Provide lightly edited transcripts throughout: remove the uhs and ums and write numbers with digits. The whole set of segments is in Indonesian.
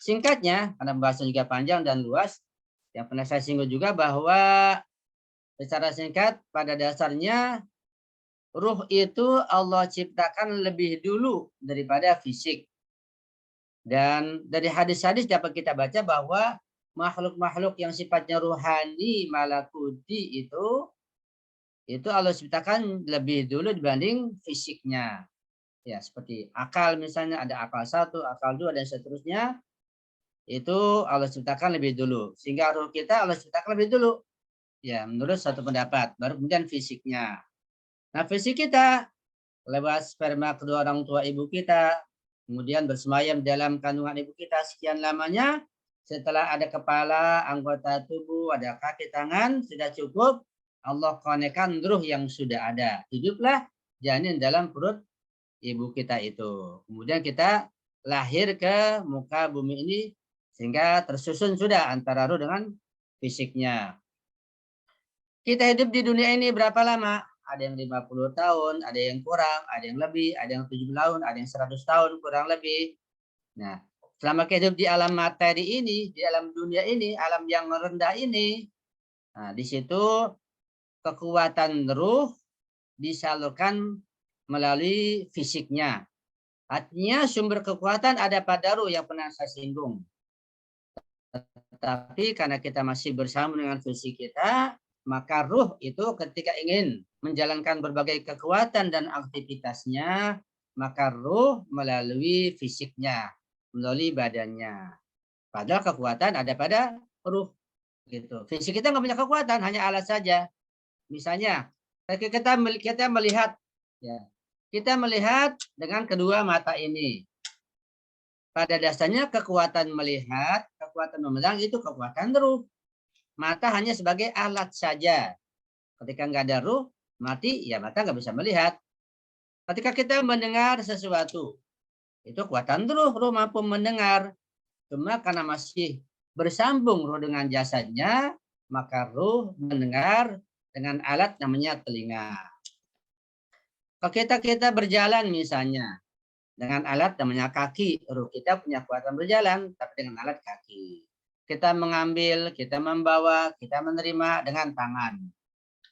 Singkatnya, karena bahasa juga panjang dan luas, yang pernah saya singgung juga bahwa secara singkat pada dasarnya ruh itu Allah ciptakan lebih dulu daripada fisik. Dan dari hadis-hadis dapat kita baca bahwa makhluk-makhluk yang sifatnya ruhani, malakuti itu Allah ciptakan lebih dulu dibanding fisiknya. Ya, seperti akal misalnya ada akal satu, akal dua, dan seterusnya. Itu Allah ciptakan lebih dulu. Sehingga ruh kita Allah ciptakan lebih dulu. Ya, menurut satu pendapat. Baru kemudian fisiknya. Nah, fisik kita lewat sperma kedua orang tua ibu kita, kemudian bersemayam dalam kandungan ibu kita sekian lamanya, setelah ada kepala, anggota tubuh, ada kaki, tangan, sudah cukup, Allah konekkan ruh yang sudah ada. Hiduplah janin dalam perut ibu kita itu. Kemudian kita lahir ke muka bumi ini, sehingga tersusun sudah antara ruh dengan fisiknya. Kita hidup di dunia ini berapa lama? Ada yang 50 tahun, ada yang kurang, ada yang lebih, ada yang 70 tahun, ada yang 100 tahun kurang lebih. Nah, selama kita hidup di alam materi ini, di alam dunia ini, alam yang rendah ini, nah, di situ kekuatan ruh disalurkan melalui fisiknya. Artinya sumber kekuatan ada pada ruh yang pernah saya singgung. Tetapi karena kita masih bersama dengan fisik kita, maka ruh itu ketika ingin menjalankan berbagai kekuatan dan aktivitasnya, maka ruh melalui fisiknya, melalui badannya. Padahal kekuatan ada pada ruh. Gitu. Fisik kita nggak punya kekuatan, hanya alat saja. Misalnya, kita melihat, ya, kita melihat dengan kedua mata ini. Pada dasarnya kekuatan melihat, kekuatan memandang itu kekuatan ruh. Mata hanya sebagai alat saja. Ketika nggak ada ruh, mati, ya mata nggak bisa melihat. Ketika kita mendengar sesuatu, itu kekuatan ruh, ruh mampu mendengar. Cuma karena masih bersambung ruh dengan jasadnya, maka ruh mendengar dengan alat namanya telinga. Kalau kita berjalan misalnya, dengan alat namanya kaki, ruh kita punya kekuatan berjalan, tapi dengan alat kaki. Kita mengambil, kita membawa, kita menerima dengan tangan.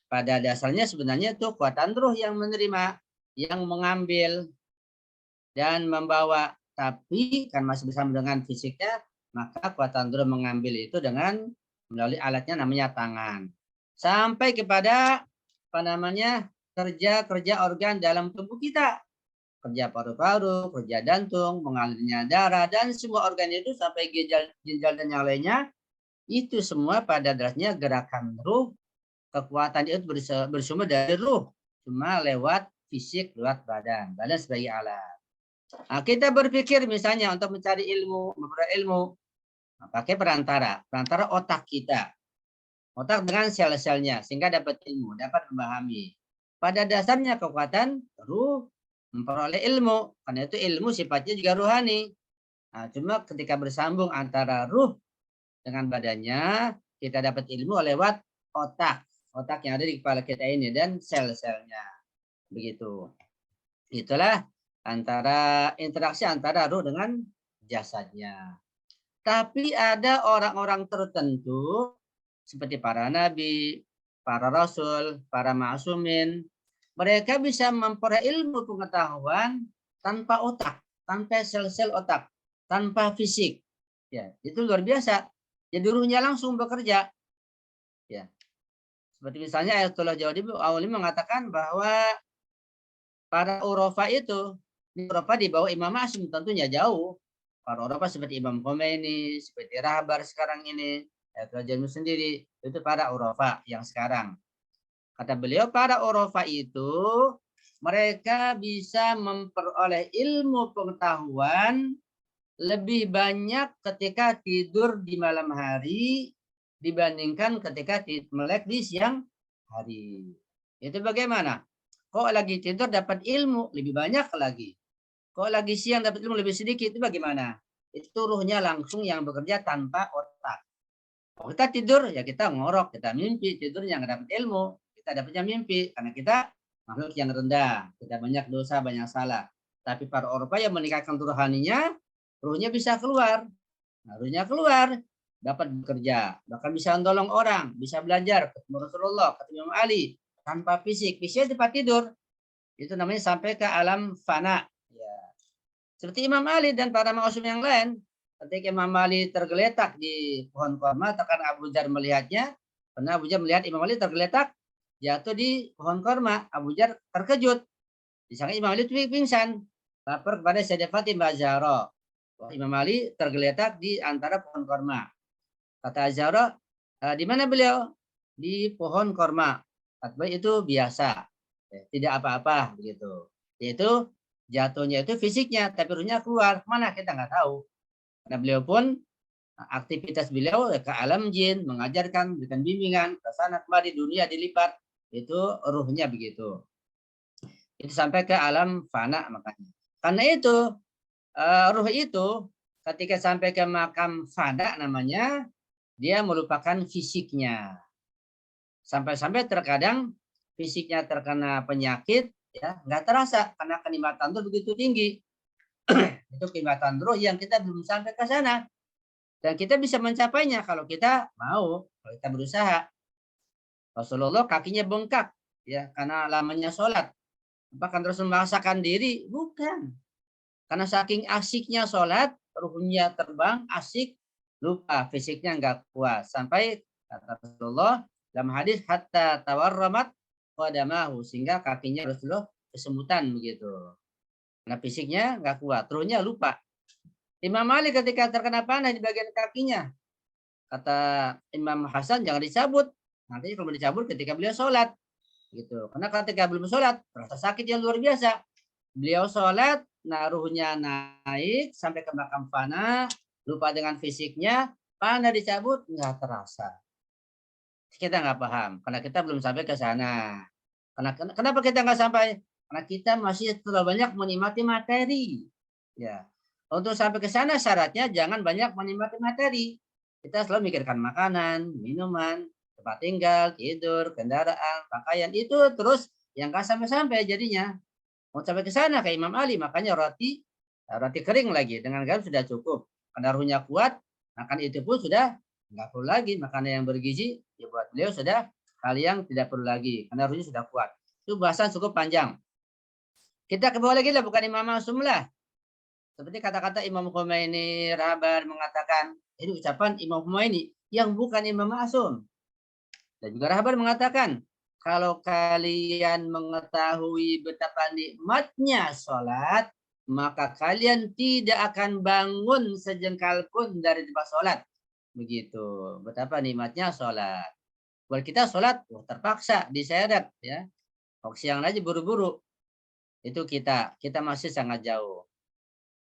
Pada dasarnya sebenarnya itu kekuatan ruh yang menerima, yang mengambil, dan membawa. Tapi kan masih bersama dengan fisiknya, maka kekuatan ruh mengambil itu dengan melalui alatnya namanya tangan. Sampai kepada kerja organ dalam tubuh kita. Kerja paru-paru, kerja jantung, mengalirnya darah, dan semua organ itu sampai ginjal dan yang lainnya, itu semua pada dasarnya gerakan ruh, kekuatan itu bersumber dari ruh, cuma lewat fisik, lewat badan sebagai alat. Nah, kita berpikir misalnya untuk mencari ilmu, memperoleh ilmu, pakai perantara otak kita, otak dengan sel-selnya, sehingga dapat ilmu, dapat memahami. Pada dasarnya kekuatan ruh memperoleh ilmu, karena itu ilmu sifatnya juga rohani. Nah, cuma ketika bersambung antara ruh dengan badannya, kita dapat ilmu lewat otak yang ada di kepala kita ini dan sel-selnya. Begitu. Itulah interaksi antara ruh dengan jasadnya. Tapi ada orang-orang tertentu seperti para nabi, para rasul, para ma'sumin, mereka bisa memperoleh ilmu pengetahuan tanpa otak, tanpa sel-sel otak, tanpa fisik. Ya, itu luar biasa. Jadi ruhnya langsung bekerja. Ya. Seperti misalnya Ayatullah Jaudi mengatakan bahwa para Urafa itu, Urafa di bawah Imam Ma'sum tentunya jauh. Para Urafa seperti Imam Khomeini, seperti Rahbar sekarang ini, Ayatullah Jaudi sendiri, itu para Urafa yang sekarang. Kata beliau, para Urafa itu mereka bisa memperoleh ilmu pengetahuan lebih banyak ketika tidur di malam hari dibandingkan ketika melek di siang hari. Itu bagaimana? Kok lagi tidur dapat ilmu lebih banyak lagi? Kok lagi siang dapat ilmu lebih sedikit? Itu bagaimana? Itu ruhnya langsung yang bekerja tanpa otak. Kalau kita tidur, ya kita ngorok, kita mimpi, tidurnya nggak dapat ilmu. Kita dapatnya mimpi, karena kita makhluk yang rendah. Kita banyak dosa, banyak salah. Tapi para Eropa yang meningkatkan rohaninya, ruhnya bisa keluar. Harusnya keluar, dapat bekerja, bahkan bisa nolong orang, bisa belajar, ketemu Rasulullah, ketemu Imam Ali, tanpa fisik. Fisiknya tempat tidur. Itu namanya sampai ke alam fana. Ya. Seperti Imam Ali dan para maksum yang lain. Ketika Imam Ali tergeletak di pohon korma, karena Abu Jar melihatnya, karena Abu Jar melihat Imam Ali tergeletak, jatuh di pohon korma. Abu Jar terkejut. Disangka Imam Ali pingsan. Lapor kepada Sayyidah Fatimah Zahra. Imam Ali tergeletak di antara pohon korma. Kata Zahra, di mana beliau? Di pohon korma. Kata itu biasa, tidak apa-apa begitu. Yaitu jatuhnya itu fisiknya, tapi ruhnya keluar. Mana kita nggak tahu. Karena beliau pun aktivitas beliau ke alam jin, mengajarkan, berikan bimbingan, ke sana kemari dunia dilipat. Itu ruhnya begitu. Itu sampai ke alam fana makanya. Karena itu ruh itu ketika sampai ke makam fana namanya, dia melupakan fisiknya. Sampai-sampai terkadang fisiknya terkena penyakit, ya nggak terasa karena kenikmatan itu begitu tinggi. Itu kenikmatan ruh yang kita belum sampai ke sana. Dan kita bisa mencapainya kalau kita mau, kalau kita berusaha. Rasulullah kakinya bengkak, ya karena lamanya sholat. Bahkan terus memaksakan diri, bukan. Karena saking asiknya sholat, ruhnya terbang, asik, lupa, fisiknya nggak kuat. Sampai kata Rasulullah dalam hadis hatta tawarramat qadamahu, sehingga kakinya Rasulullah kesemutan begitu. Karena fisiknya nggak kuat, ruhnya lupa. Imam Ali ketika terkena panah di bagian kakinya, kata Imam Hasan jangan dicabut. Nanti kalau dicabut ketika beliau sholat, gitu. Karena ketika belum sholat, rasa sakit yang luar biasa. Beliau sholat, nah ruhnya naik sampai ke makam fana, lupa dengan fisiknya, panah dicabut nggak terasa. Kita nggak paham karena kita belum sampai ke sana. Kenapa kita nggak sampai? Karena kita masih terlalu banyak menikmati materi. Ya, untuk sampai ke sana syaratnya jangan banyak menikmati materi. Kita selalu mikirkan makanan, minuman, tempat tinggal, tidur, kendaraan, pakaian itu terus yang nggak sampai-sampai jadinya. Mau sampai ke sana kayak Imam Ali, makanya roti kering lagi dengan garam sudah cukup. Karena ruhnya kuat, makan itu pun sudah nggak perlu lagi. Makanan yang bergizi ya buat beliau sudah hal yang tidak perlu lagi karena ruhnya sudah kuat. Itu bahasan cukup panjang. Kita ke bawah lagi lah, bukan Imam Ma'sum lah. Seperti kata-kata Imam Khomeini, Rabar mengatakan, ini ucapan Imam Khomeini yang bukan Imam Ma'sum. Dan juga Rabar mengatakan, kalau kalian mengetahui betapa nikmatnya sholat, maka kalian tidak akan bangun sejengkal pun dari tempat sholat. Begitu, betapa nikmatnya sholat. Buat kita sholat, terpaksa, diseret. Ya. Kalau siang aja buru-buru. Itu kita masih sangat jauh.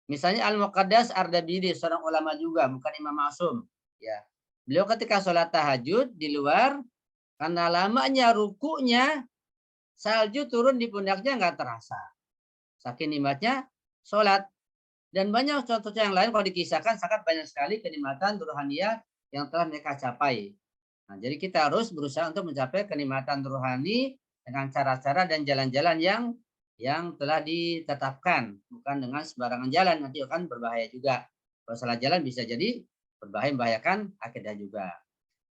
Misalnya Al-Muqaddas Ardabili, seorang ulama juga, bukan Imam Ma'sum. Ya. Beliau ketika sholat tahajud di luar, karena lamanya rukunya, salju turun di pundaknya nggak terasa. Saking nikmatnya sholat. Dan banyak contoh yang lain kalau dikisahkan sangat banyak sekali kenikmatan rohania yang telah mereka capai. Nah, jadi kita harus berusaha untuk mencapai kenikmatan rohani dengan cara-cara dan jalan-jalan yang telah ditetapkan. Bukan dengan sembarangan jalan, nanti akan berbahaya juga. Kalau salah jalan bisa jadi berbahaya, membahayakan akidah juga.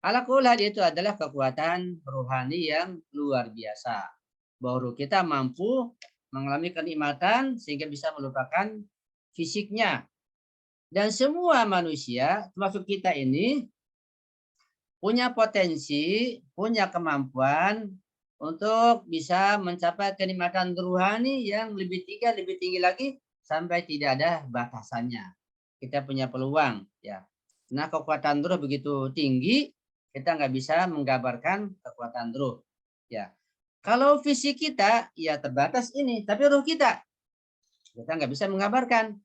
Ala-kulal itu adalah kekuatan rohani yang luar biasa. Bahwa kita mampu mengalami kenikmatan sehingga bisa melupakan fisiknya. Dan semua manusia, termasuk kita ini, punya potensi, punya kemampuan untuk bisa mencapai kenikmatan rohani yang lebih tinggi lagi sampai tidak ada batasannya. Kita punya peluang. Ya. Nah, kekuatan roh begitu tinggi, kita nggak bisa menggambarkan kekuatan ruh. Ya, kalau fisik kita ya terbatas ini, tapi ruh kita nggak bisa menggambarkan.